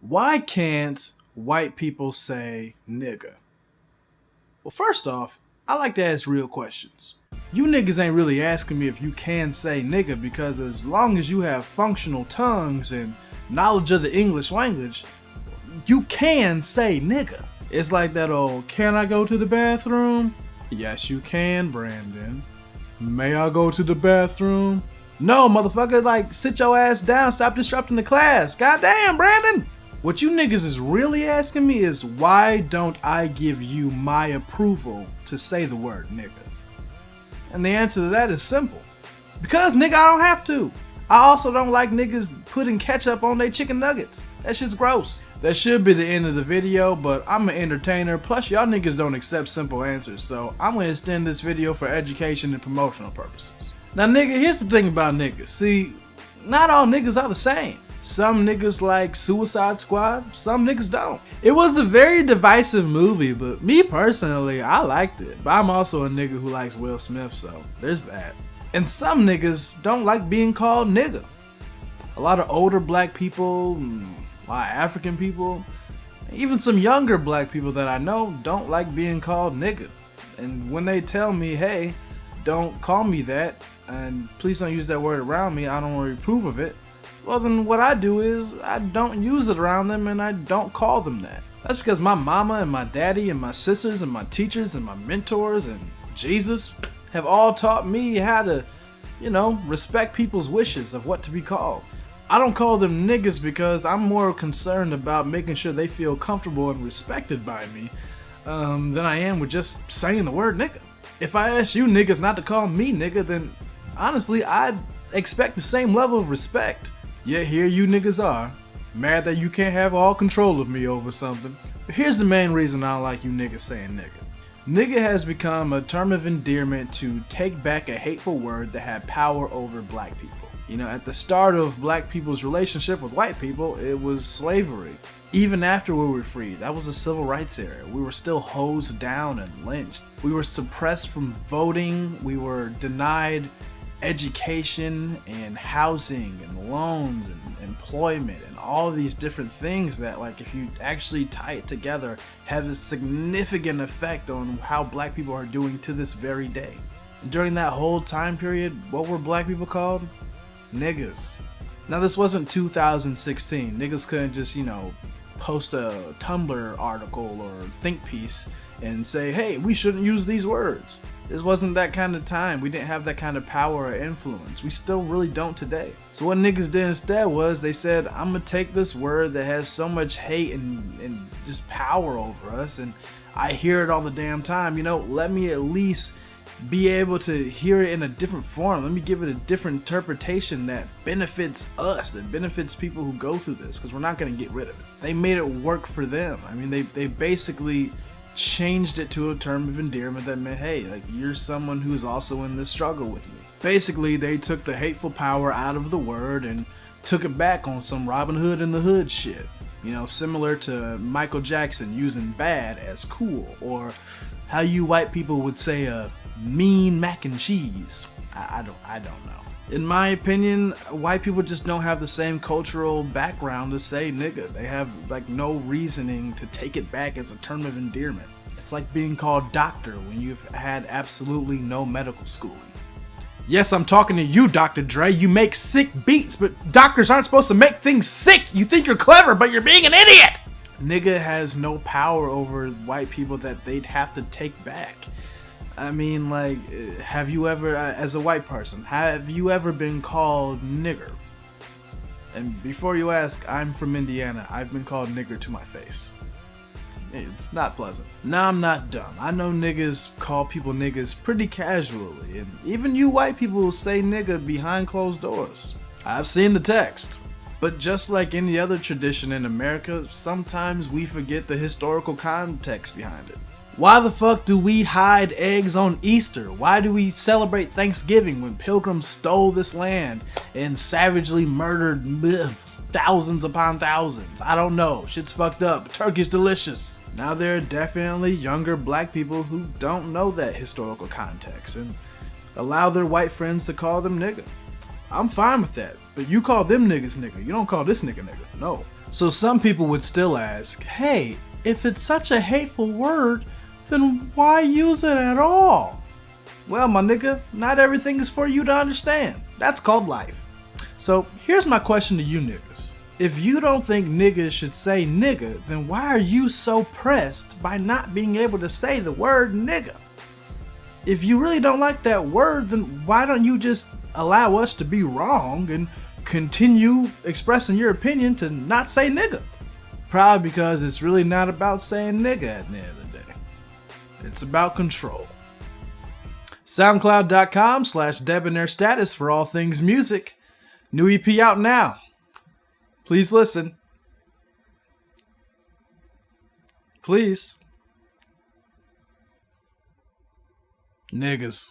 Why can't white people say nigga? Well, first off, I like to ask real questions. You niggas ain't really asking me if you can say nigga because as long as you have functional tongues and knowledge of the English language, you can say nigga. It's like that old, can I go to the bathroom? Yes, you can, Brandon. May I go to the bathroom? No, motherfucker, like, sit your ass down, stop disrupting the class. Goddamn, Brandon! What you niggas is really asking me is why don't I give you my approval to say the word nigga? And the answer to that is simple. Because nigga, I don't have to. I also don't like niggas putting ketchup on their chicken nuggets. That shit's gross. That should be the end of the video, but I'm an entertainer, plus y'all niggas don't accept simple answers, so I'm gonna extend this video for education and promotional purposes. Now nigga, here's the thing about niggas. See, not all niggas are the same. Some niggas like Suicide Squad, some niggas don't. It was a very divisive movie, but me personally, I liked it. But I'm also a nigga who likes Will Smith, so there's that. And some niggas don't like being called nigga. A lot of older black people, a lot of African people, even some younger black people that I know don't like being called nigga. And when they tell me, hey, don't call me that, and please don't use that word around me, I don't want to approve of it, well then what I do is I don't use it around them and I don't call them that. That's because my mama and my daddy and my sisters and my teachers and my mentors and Jesus have all taught me how to, respect people's wishes of what to be called. I don't call them niggas because I'm more concerned about making sure they feel comfortable and respected by me than I am with just saying the word nigga. If I ask you niggas not to call me nigga, then honestly, I'd expect the same level of respect. Yet here you niggas are, mad that you can't have all control of me over something. But here's the main reason I don't like you niggas saying nigga. Nigga has become a term of endearment to take back a hateful word that had power over black people. At the start of black people's relationship with white people, it was slavery. Even after we were free, that was the civil rights era. We were still hosed down and lynched. We were suppressed from voting. We were denied education and housing and loans and employment and all of these different things that, like, if you actually tie it together, have a significant effect on how black people are doing to this very day. During that whole time period, what were black people called? Niggas. Now this wasn't 2016. Niggas couldn't just, post a Tumblr article or think piece and say, hey, we shouldn't use these words. This wasn't that kind of time. We didn't have that kind of power or influence. We still really don't today. So what niggas did instead was they said, I'm gonna take this word that has so much hate and just power over us, and I hear it all the damn time. Let me at least be able to hear it in a different form. Let me give it a different interpretation that benefits us, that benefits people who go through this, because we're not gonna get rid of it. They made it work for them. I mean, they basically changed it to a term of endearment that meant, hey, like, you're someone who's also in this struggle with me. Basically, they took the hateful power out of the word and took it back on some Robin Hood in the Hood shit. Similar to Michael Jackson using bad as cool, or how you white people would say mean mac and cheese. I don't know. In my opinion, white people just don't have the same cultural background to say nigga. They have no reasoning to take it back as a term of endearment. It's like being called doctor when you've had absolutely no medical schooling. Yes, I'm talking to you, Dr. Dre. You make sick beats, but doctors aren't supposed to make things sick. You think you're clever, but you're being an idiot! Nigga has no power over white people that they'd have to take back. I mean, have you ever, as a white person, have you ever been called nigger? And before you ask, I'm from Indiana. I've been called nigger to my face. It's not pleasant. Nah, I'm not dumb. I know niggas call people niggas pretty casually, and even you white people say nigga behind closed doors. I've seen the text. But just like any other tradition in America, sometimes we forget the historical context behind it. Why the fuck do we hide eggs on Easter? Why do we celebrate Thanksgiving when pilgrims stole this land and savagely murdered thousands upon thousands? I don't know. Shit's fucked up. Turkey's delicious. Now there are definitely younger black people who don't know that historical context and allow their white friends to call them nigga. I'm fine with that, but you call them niggas nigga. You don't call this nigga nigga. No. So some people would still ask, hey, if it's such a hateful word, then why use it at all? Well, my nigga, not everything is for you to understand. That's called life. So here's my question to you niggas. If you don't think niggas should say nigga, then why are you so pressed by not being able to say the word nigga? If you really don't like that word, then why don't you just allow us to be wrong and continue expressing your opinion to not say nigga? Probably because it's really not about saying nigga at the end of the day. It's about control. SoundCloud.com/debonairstatus for all things music. New EP out now. Please listen. Please. Niggas.